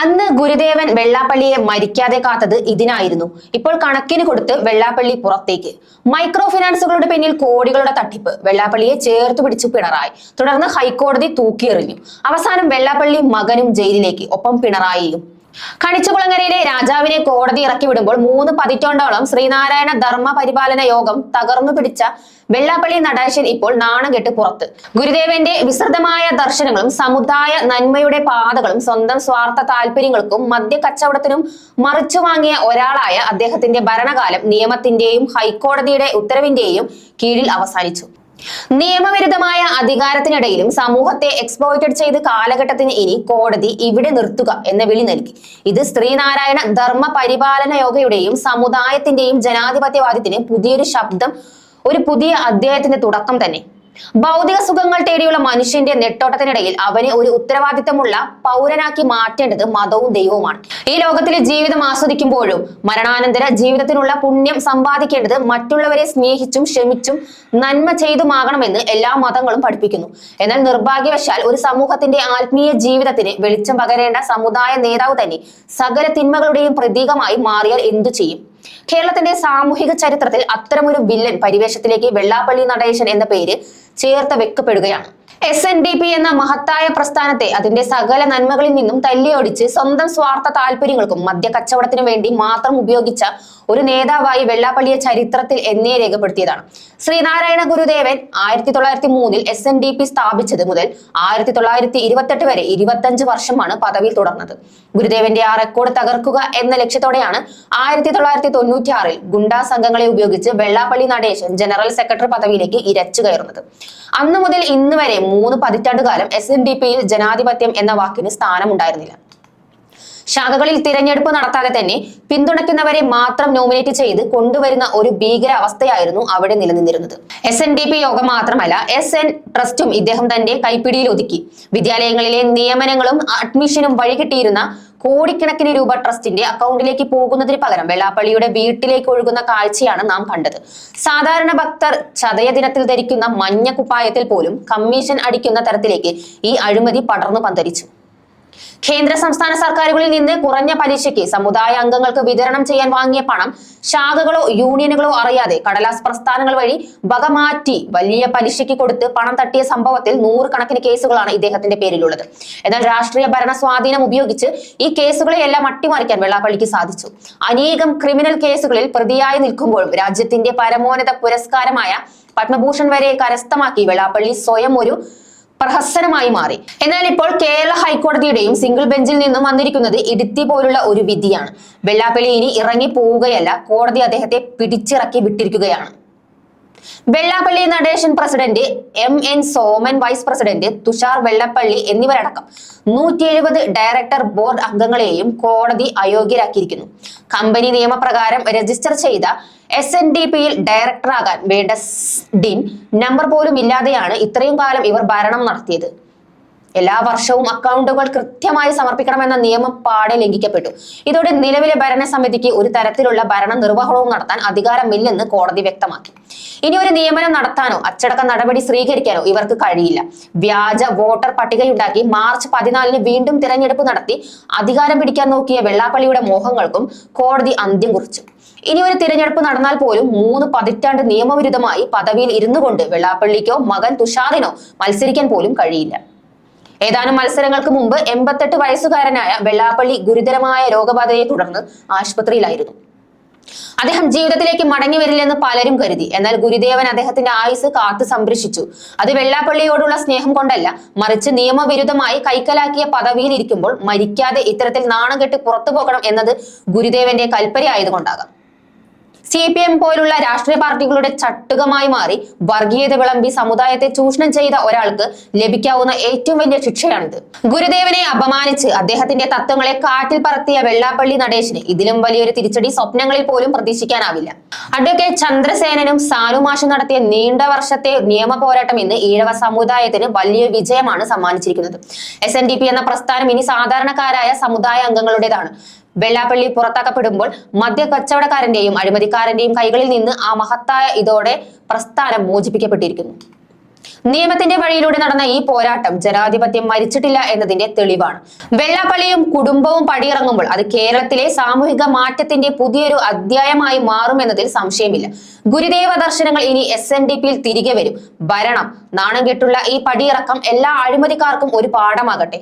അന്ന് ഗുരുദേവൻ വെള്ളാപ്പള്ളിയെ മരിക്കാതെ കാത്തത് ഇതിനായിരുന്നു. ഇപ്പോൾ കണക്കിന് കൊടുത്ത് വെള്ളാപ്പള്ളി പുറത്തേക്ക്. മൈക്രോ ഫിനാൻസുകളുടെ പിന്നിൽ കോടികളുടെ തട്ടിപ്പ്. വെള്ളാപ്പള്ളിയെ ചേർത്ത് പിടിച്ചു പിണറായി. തുടർന്ന് ഹൈക്കോടതി തൂക്കിയെറിഞ്ഞു. അവസാനം വെള്ളാപ്പള്ളി മകനും ജയിലിലേക്ക്, ഒപ്പം പിണറായിയും. കണിച്ചുകുളങ്ങരയിലെ രാജാവിനെ കോടതി ഇറക്കി വിടുമ്പോൾ 3 പതിറ്റാണ്ടോളം ശ്രീനാരായണ ധർമ്മ പരിപാലന യോഗം തകർന്നു പിടിച്ച വെള്ളാപ്പള്ളി നടേശൻ ഇപ്പോൾ നാണം കെട്ട് പുറത്ത്. ഗുരുദേവന്റെ വിസ്തൃതമായ ദർശനങ്ങളും സമുദായ നന്മയുടെ പാതകളും സ്വന്തം സ്വാർത്ഥ താല്പര്യങ്ങൾക്കും മദ്യ കച്ചവടത്തിനും മറിച്ചു വാങ്ങിയ ഒരാളായ അദ്ദേഹത്തിന്റെ ഭരണകാലം നിയമത്തിന്റെയും ഹൈക്കോടതിയുടെ ഉത്തരവിന്റെയും കീഴിൽ അവസാനിച്ചു. നിയമവിരുദ്ധമായ അധികാരത്തിനിടയിലും സമൂഹത്തെ എക്സ്പ്ലോയിറ്റഡ് ചെയ്ത് കാലഘട്ടത്തിന് ഇനി കോടതി ഇവിടെ നിർത്തുക എന്ന വിളി നൽകി. ഇത് ശ്രീനാരായണ ധർമ്മ പരിപാലന യോഗയുടെയും സമുദായത്തിന്റെയും ജനാധിപത്യവാദത്തിന് പുതിയൊരു ശബ്ദം, ഒരു പുതിയ അധ്യായത്തിന്റെ തുടക്കം തന്നെ. ഭൗതിക സുഖങ്ങൾ തേടിയുള്ള മനുഷ്യന്റെ നെട്ടോട്ടത്തിനിടയിൽ അവനെ ഒരു ഉത്തരവാദിത്തമുള്ള പൗരനാക്കി മാറ്റേണ്ടത് മതവും ദൈവവുമാണ്. ഈ ലോകത്തിലെ ജീവിതം ആസ്വദിക്കുമ്പോഴും മരണാനന്തര ജീവിതത്തിനുള്ള പുണ്യം സമ്പാദിക്കേണ്ടത് മറ്റുള്ളവരെ സ്നേഹിച്ചും ക്ഷമിച്ചും നന്മ ചെയ്തുമാകണമെന്ന് എല്ലാ മതങ്ങളും പഠിപ്പിക്കുന്നു. എന്നാൽ നിർഭാഗ്യവശാൽ ഒരു സമൂഹത്തിന്റെ ആത്മീയ ജീവിതത്തിന് വെളിച്ചം പകരേണ്ട സമുദായ നേതാവ് തന്നെ സകല തിന്മകളുടെയും പ്രതീകമായി മാറിയാൽ എന്തു ചെയ്യും? കേരളത്തിന്റെ സാമൂഹിക ചരിത്രത്തിൽ അത്തരമൊരു വില്ലൻ പരിവേഷത്തിലേക്ക് വെള്ളാപ്പള്ളി നടേശൻ എന്ന പേര് ചേർത്ത് വെക്കപ്പെടുകയാണ്. SNDP എന്ന മഹത്തായ പ്രസ്ഥാനത്തെ അതിന്റെ സകല നന്മകളിൽ നിന്നും തല്ലിയൊടിച്ച് സ്വന്തം സ്വാർത്ഥ താല്പര്യങ്ങൾക്കും മദ്യ കച്ചവടത്തിനു വേണ്ടി മാത്രം ഉപയോഗിച്ച ഒരു നേതാവായി വെള്ളാപ്പള്ളിയെ ചരിത്രത്തിൽ എന്നേ രേഖപ്പെടുത്തിയതാണ്. ശ്രീനാരായണ ഗുരുദേവൻ 1903 SNDP സ്ഥാപിച്ചത് മുതൽ 1928 വരെ 25 വർഷമാണ് പദവിയിൽ തുടർന്നത്. ഗുരുദേവന്റെ ആ റെക്കോർഡ് തകർക്കുക എന്ന ലക്ഷ്യത്തോടെയാണ് 1996 ഗുണ്ടാ സംഘങ്ങളെ ഉപയോഗിച്ച് വെള്ളാപ്പള്ളി നടേശൻ ജനറൽ സെക്രട്ടറി പദവിയിലേക്ക് ഇരച്ചു കയറുന്നത്. അന്നു മുതൽ ഇന്ന് വരെ 3 പതിറ്റാണ്ടുകാലം SNDPയിൽ ജനാധിപത്യം എന്ന വാക്കിന് സ്ഥാനമുണ്ടായിരുന്നില്ല. ശാഖകളിൽ തിരഞ്ഞെടുപ്പ് നടത്താതെ തന്നെ പിന്തുണയ്ക്കുന്നവരെ മാത്രം നോമിനേറ്റ് ചെയ്ത് കൊണ്ടുവരുന്ന ഒരു ഭീകര അവസ്ഥയായിരുന്നു അവിടെ നിലനിന്നിരുന്നത്. SNDP യോഗം മാത്രമല്ല, SN ട്രസ്റ്റും ഇദ്ദേഹം തന്റെ കൈപ്പിടിയിൽ ഒതുക്കി. വിദ്യാലയങ്ങളിലെ നിയമനങ്ങളും അഡ്മിഷനും വഴികിട്ടിയിരുന്ന കോടിക്കണക്കിന് രൂപ ട്രസ്റ്റിന്റെ അക്കൗണ്ടിലേക്ക് പോകുന്നതിന് പകരം വെള്ളാപ്പള്ളിയുടെ വീട്ടിലേക്ക് ഒഴുകുന്ന കാഴ്ചയാണ് നാം കണ്ടത്. സാധാരണ ഭക്തർ ചതയ ദിനത്തിൽ ധരിക്കുന്ന മഞ്ഞ കുപ്പായത്തിൽ പോലും കമ്മീഷൻ അടിക്കുന്ന തരത്തിലേക്ക് ഈ അഴിമതി പടർന്നു പന്തലിച്ചു. കേന്ദ്ര സംസ്ഥാന സർക്കാരുകളിൽ നിന്ന് കുറഞ്ഞ പലിശയ്ക്ക് സമുദായ അംഗങ്ങൾക്ക് വിതരണം ചെയ്യാൻ വാങ്ങിയ പണം ശാഖകളോ യൂണിയനുകളോ അറിയാതെ കടലാസ് പ്രസ്ഥാനങ്ങൾ വഴി വകമാറ്റി വലിയ പലിശയ്ക്ക് കൊടുത്ത് പണം തട്ടിയ സംഭവത്തിൽ 100 കണക്കിന് കേസുകളാണ് ഇദ്ദേഹത്തിന്റെ പേരിലുള്ളത്. എന്നാൽ രാഷ്ട്രീയ ഭരണ സ്വാധീനം ഉപയോഗിച്ച് ഈ കേസുകളെ എല്ലാം അട്ടിമറിക്കാൻ വെള്ളാപ്പള്ളിക്ക് സാധിച്ചു. അനേകം ക്രിമിനൽ കേസുകളിൽ പ്രതിയായി നിൽക്കുമ്പോഴും രാജ്യത്തിന്റെ പരമോന്നത പുരസ്കാരമായ പത്മഭൂഷൺ വരെ കരസ്ഥമാക്കി വെള്ളാപ്പള്ളി സ്വയം ഒരു പ്രഹസനമായി മാറി. എന്നാൽ ഇപ്പോൾ കേരള ഹൈക്കോടതിയുടെയും സിംഗിൾ ബെഞ്ചിൽ നിന്നും വന്നിരിക്കുന്നത് ഇടുത്തി പോലുള്ള ഒരു വിധിയാണ്. വെള്ളാപ്പള്ളി ഇനി ഇറങ്ങി പോവുകയല്ല, കോടതി അദ്ദേഹത്തെ പിടിച്ചിറക്കി വിട്ടിരിക്കുകയാണ്. Vellappally Natesan president, MN Soman vice president, Thushar Vellappally എന്നിവരടക്കം 170 ഡയറക്ടർ ബോർഡ് അംഗങ്ങളെയും കോടതി അയോഗ്യരാക്കിയിരിക്കുന്നു. കമ്പനി നിയമപ്രകാരം രജിസ്റ്റർ ചെയ്ത SNDPയിൽ ഡയറക്ടറാകാൻ വേണ്ട DIN നമ്പർ പോലും ഇല്ലാതെയാണ് ഇത്രയും കാലം ഇവർ ഭരണം നടത്തിയത്. എല്ലാ വർഷവും അക്കൗണ്ടുകൾ കൃത്യമായി സമർപ്പിക്കണമെന്ന നിയമം പാടെ ലംഘിക്കപ്പെട്ടു. ഇതോടെ നിലവിലെ ഭരണസമിതിക്ക് ഒരു തരത്തിലുള്ള ഭരണ നിർവഹണവും നടത്താൻ അധികാരമില്ലെന്ന് കോടതി വ്യക്തമാക്കി. ഇനി ഒരു നിയമനം നടത്താനോ അച്ചടക്ക നടപടി സ്വീകരിക്കാനോ ഇവർക്ക് കഴിയില്ല. വ്യാജ വോട്ടർ പട്ടികയുണ്ടാക്കി മാർച്ച് 14 വീണ്ടും തിരഞ്ഞെടുപ്പ് നടത്തി അധികാരം പിടിക്കാൻ നോക്കിയ വെള്ളാപ്പള്ളിയുടെ മോഹങ്ങൾക്കും കോടതി അന്ത്യം കുറിച്ചു. ഇനി ഒരു തിരഞ്ഞെടുപ്പ് നടന്നാൽ പോലും 3 പതിറ്റാണ്ട് നിയമവിരുദ്ധമായി പദവിയിൽ ഇരുന്നു കൊണ്ട് വെള്ളാപ്പള്ളിക്കോ മകൻ തുഷാറിനോ മത്സരിക്കാൻ പോലും കഴിയില്ല. ഏതാനും മത്സരങ്ങൾക്ക് മുമ്പ് 88 വയസ്സുകാരനായ വെള്ളാപ്പള്ളി ഗുരുതരമായ രോഗബാധയെ തുടർന്ന് ആശുപത്രിയിലായിരുന്നു. അദ്ദേഹം ജീവിതത്തിലേക്ക് മടങ്ങി വരില്ലെന്ന് പലരും കരുതി. എന്നാൽ ഗുരുദേവൻ അദ്ദേഹത്തിന്റെ ആയുസ് കാത്തു സംരക്ഷിച്ചു. അത് വെള്ളാപ്പള്ളിയോടുള്ള സ്നേഹം കൊണ്ടല്ല, മറിച്ച് നിയമവിരുദ്ധമായി കൈക്കലാക്കിയ പദവിയിൽ ഇരിക്കുമ്പോൾ മരിക്കാതെ ഇത്തരത്തിൽ നാണം കെട്ട് പുറത്തു പോകണം എന്നത് ഗുരുദേവന്റെ കൽപ്പനയായതുകൊണ്ടാകാം. CPM പോലുള്ള രാഷ്ട്രീയ പാർട്ടികളുടെ ചട്ടുകമായി മാറി വർഗീയത വിളമ്പി സമുദായത്തെ ചൂഷണം ചെയ്ത ഒരാൾക്ക് ലഭിക്കാവുന്ന ഏറ്റവും വലിയ ശിക്ഷയാണിത്. ഗുരുദേവനെ അപമാനിച്ച് അദ്ദേഹത്തിന്റെ തത്വങ്ങളെ കാറ്റിൽ പറത്തിയ വെള്ളാപ്പള്ളി നടേശന് ഇതിലും വലിയൊരു തിരിച്ചടി സ്വപ്നങ്ങളിൽ പോലും പ്രതീക്ഷിക്കാനാവില്ല. അഡ്വക്കേറ്റ് ചന്ദ്രസേനനും സാനുമാഷും നടത്തിയ നീണ്ട വർഷത്തെ നിയമ പോരാട്ടം ഇന്ന് ഈഴവ സമുദായത്തിന് വലിയ വിജയമാണ് സമ്മാനിച്ചിരിക്കുന്നത്. SNDP എന്ന പ്രസ്ഥാനം ഇനി സാധാരണക്കാരായ സമുദായ അംഗങ്ങളുടേതാണ്. വെള്ളാപ്പള്ളി പുറത്താക്കപ്പെടുമ്പോൾ മദ്യ കച്ചവടക്കാരന്റെയും അഴിമതിക്കാരന്റെയും കൈകളിൽ നിന്ന് ആ മഹത്തായ ഇതോടെ പ്രസ്ഥാനം മോചിപ്പിക്കപ്പെട്ടിരിക്കുന്നു. നിയമത്തിന്റെ വഴിയിലൂടെ നടന്ന ഈ പോരാട്ടം ജനാധിപത്യം മരിച്ചിട്ടില്ല എന്നതിന്റെ തെളിവാണ്. വെള്ളാപ്പള്ളിയും കുടുംബവും പടിയിറങ്ങുമ്പോൾ അത് കേരളത്തിലെ സാമൂഹിക മാറ്റത്തിന്റെ പുതിയൊരു അധ്യായമായി മാറുമെന്നതിൽ സംശയമില്ല. ഗുരുദേവ ദർശനങ്ങൾ ഇനി SNDPയിൽ തിരികെ വരും. ഭരണം നാണം കെട്ടുള്ള ഈ പടിയിറക്കം എല്ലാ അഴിമതിക്കാർക്കും ഒരു പാഠമാകട്ടെ.